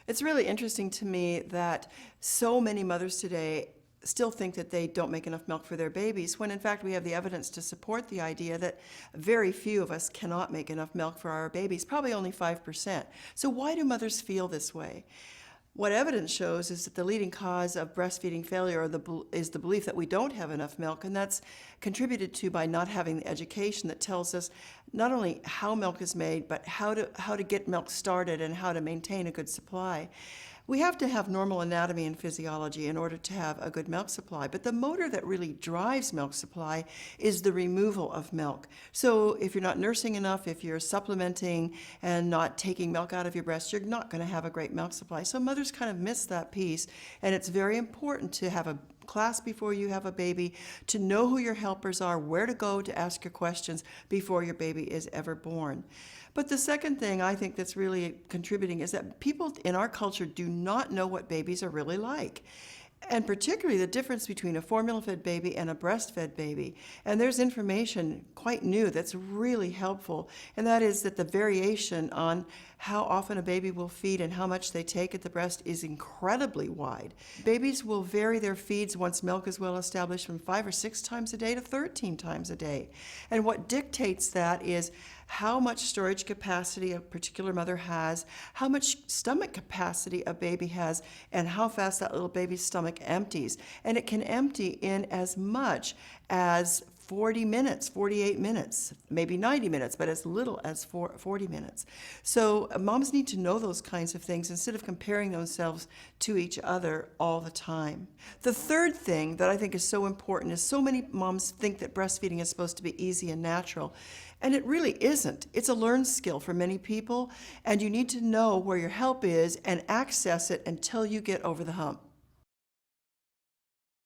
It's really interesting to me that so many mothers today still think that they don't make enough milk for their babies, when in fact we have the evidence to support the idea that very few of us cannot make enough milk for our babies, probably only 5%. So why do mothers feel this way? What evidence shows is that the leading cause of breastfeeding failure is the belief that we don't have enough milk, and that's contributed to by not having the education that tells us not only how milk is made, but how to get milk started and how to maintain a good supply. We have to have normal anatomy and physiology in order to have a good milk supply, but the motor that really drives milk supply is the removal of milk. So if you're not nursing enough, if you're supplementing and not taking milk out of your breast, you're not going to have a great milk supply. So mothers kind of miss that piece, and it's very important to have a class before you have a baby, to know who your helpers are, where to go to ask your questions before your baby is ever born. But the second thing I think that's really contributing is that people in our culture do not know what babies are really like. And particularly the difference between a formula-fed baby and a breastfed baby. And there's information quite new that's really helpful, and that is that the variation on how often a baby will feed and how much they take at the breast is incredibly wide. Babies will vary their feeds once milk is well established from 5 or 6 times a day to 13 times a day. And what dictates that is how much storage capacity a particular mother has, how much stomach capacity a baby has, and how fast that little baby's stomach empties. And it can empty in as much as 40 minutes, 48 minutes, maybe 90 minutes, but as little as 40 minutes. So moms need to know those kinds of things instead of comparing themselves to each other all the time. The third thing that I think is so important is so many moms think that breastfeeding is supposed to be easy and natural. And it really isn't. It's a learned skill for many people, and you need to know where your help is and access it until you get over the hump.